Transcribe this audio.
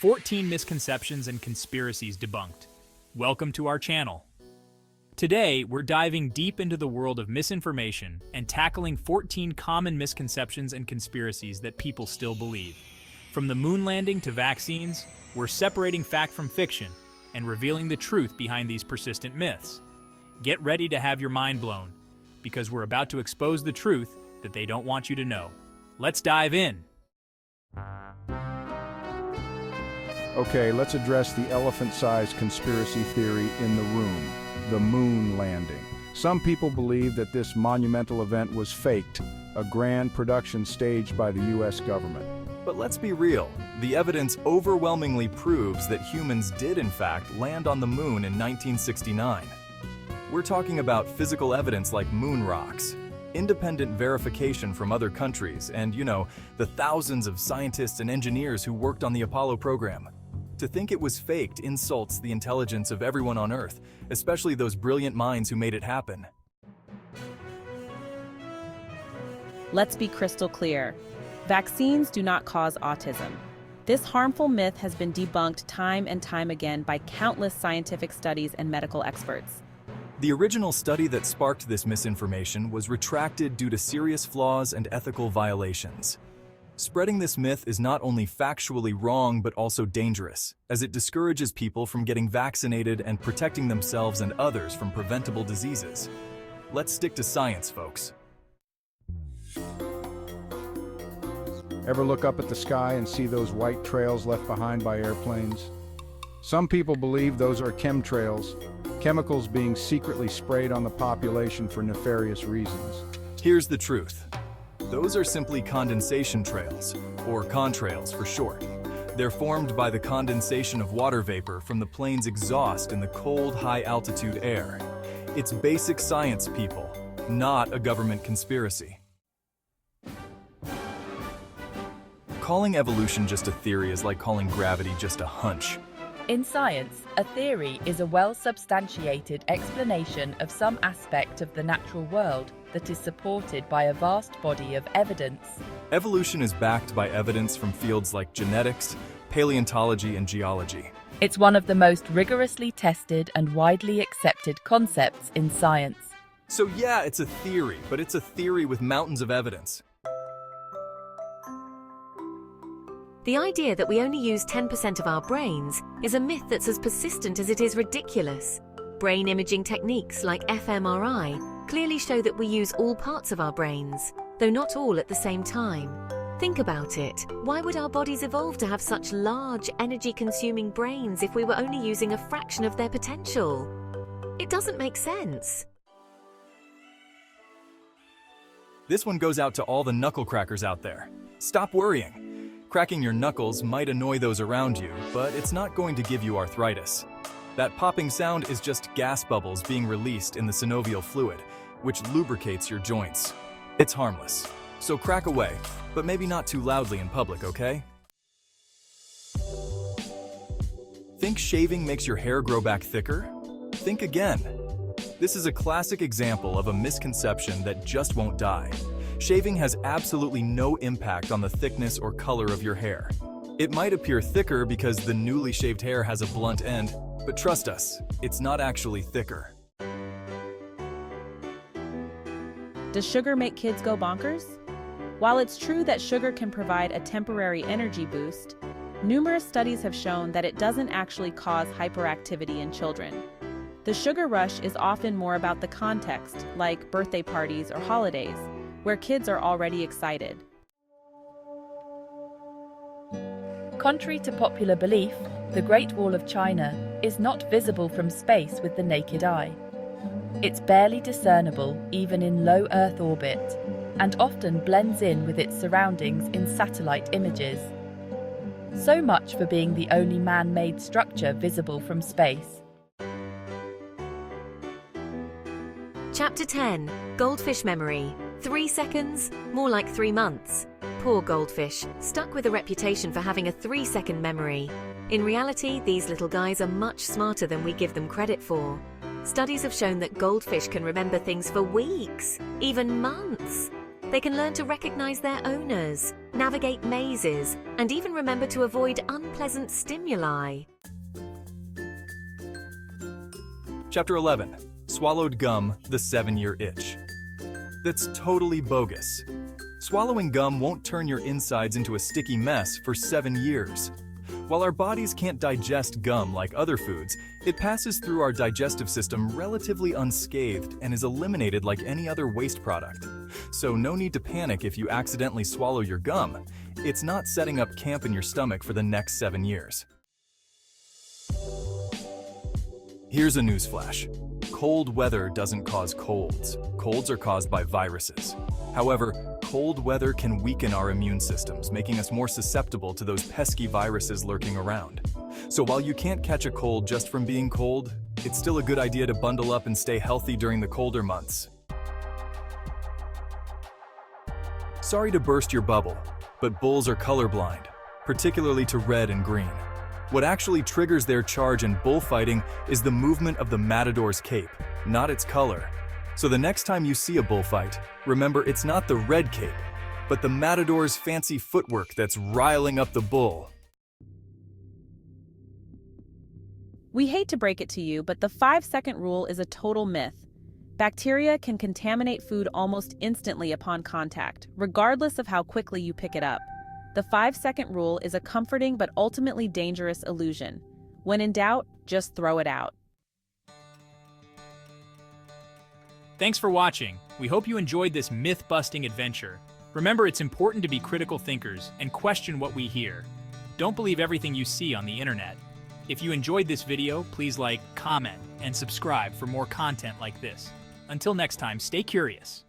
14 misconceptions and conspiracies debunked. Welcome to our channel. Today, we're diving deep into the world of misinformation and tackling 14 common misconceptions and conspiracies that people still believe. From the moon landing to vaccines, we're separating fact from fiction and revealing the truth behind these persistent myths. Get ready to have your mind blown, because we're about to expose the truth that they don't want you to know. Let's dive in. Okay, let's address the elephant-sized conspiracy theory in the room, the moon landing. Some people believe that this monumental event was faked, a grand production staged by the US government. But let's be real, the evidence overwhelmingly proves that humans did in fact land on the moon in 1969. We're talking about physical evidence like moon rocks, independent verification from other countries, and, the thousands of scientists and engineers who worked on the Apollo program. To think it was faked insults the intelligence of everyone on Earth, especially those brilliant minds who made it happen. Let's be crystal clear. Vaccines do not cause autism. This harmful myth has been debunked time and time again by countless scientific studies and medical experts. The original study that sparked this misinformation was retracted due to serious flaws and ethical violations. Spreading this myth is not only factually wrong but also dangerous, as it discourages people from getting vaccinated and protecting themselves and others from preventable diseases. Let's stick to science, folks. Ever look up at the sky and see those white trails left behind by airplanes? Some people believe those are chemtrails, chemicals being secretly sprayed on the population for nefarious reasons. Here's the truth. Those are simply condensation trails, or contrails for short. They're formed by the condensation of water vapor from the plane's exhaust in the cold, high-altitude air. It's basic science, people, not a government conspiracy. Calling evolution just a theory is like calling gravity just a hunch. In science, a theory is a well-substantiated explanation of some aspect of the natural world that is supported by a vast body of evidence. Evolution is backed by evidence from fields like genetics, paleontology, and geology. It's one of the most rigorously tested and widely accepted concepts in science. So yeah, it's a theory, but it's a theory with mountains of evidence. The idea that we only use 10% of our brains is a myth that's as persistent as it is ridiculous. Brain imaging techniques like fMRI clearly show that we use all parts of our brains, though not all at the same time. Think about it. Why would our bodies evolve to have such large, energy-consuming brains if we were only using a fraction of their potential? It doesn't make sense. This one goes out to all the knuckle crackers out there. Stop worrying. Cracking your knuckles might annoy those around you, but it's not going to give you arthritis. That popping sound is just gas bubbles being released in the synovial fluid, which lubricates your joints. It's harmless, so crack away, but maybe not too loudly in public, okay? Think shaving makes your hair grow back thicker? Think again. This is a classic example of a misconception that just won't die. Shaving has absolutely no impact on the thickness or color of your hair. It might appear thicker because the newly shaved hair has a blunt end, but trust us, it's not actually thicker. Does sugar make kids go bonkers? While it's true that sugar can provide a temporary energy boost, numerous studies have shown that it doesn't actually cause hyperactivity in children. The sugar rush is often more about the context, like birthday parties or holidays, where kids are already excited. Contrary to popular belief, the Great Wall of China is not visible from space with the naked eye. It's barely discernible even in low Earth orbit, and often blends in with its surroundings in satellite images. So much for being the only man-made structure visible from space. Chapter 10. Goldfish Memory. 3 seconds? More like 3 months. Poor goldfish, stuck with a reputation for having a 3-second memory. In reality, these little guys are much smarter than we give them credit for. Studies have shown that goldfish can remember things for weeks, even months. They can learn to recognize their owners, navigate mazes, and even remember to avoid unpleasant stimuli. Chapter 11. Swallowed gum, the 7-year itch. That's totally bogus. Swallowing gum won't turn your insides into a sticky mess for 7 years. While our bodies can't digest gum like other foods, it passes through our digestive system relatively unscathed and is eliminated like any other waste product. So no need to panic if you accidentally swallow your gum. It's not setting up camp in your stomach for the next 7 years. Here's a newsflash. Cold weather doesn't cause colds. Colds are caused by viruses. However, cold weather can weaken our immune systems, making us more susceptible to those pesky viruses lurking around. So while you can't catch a cold just from being cold, it's still a good idea to bundle up and stay healthy during the colder months. Sorry to burst your bubble, but bulls are colorblind, particularly to red and green. What actually triggers their charge in bullfighting is the movement of the matador's cape, not its color. So the next time you see a bullfight, remember it's not the red cape, but the matador's fancy footwork that's riling up the bull. We hate to break it to you, but the 5-second rule is a total myth. Bacteria can contaminate food almost instantly upon contact, regardless of how quickly you pick it up. The 5-second rule is a comforting but ultimately dangerous illusion. When in doubt, just throw it out. Thanks for watching. We hope you enjoyed this myth-busting adventure. Remember, it's important to be critical thinkers and question what we hear. Don't believe everything you see on the internet. If you enjoyed this video, please like, comment, and subscribe for more content like this. Until next time, stay curious.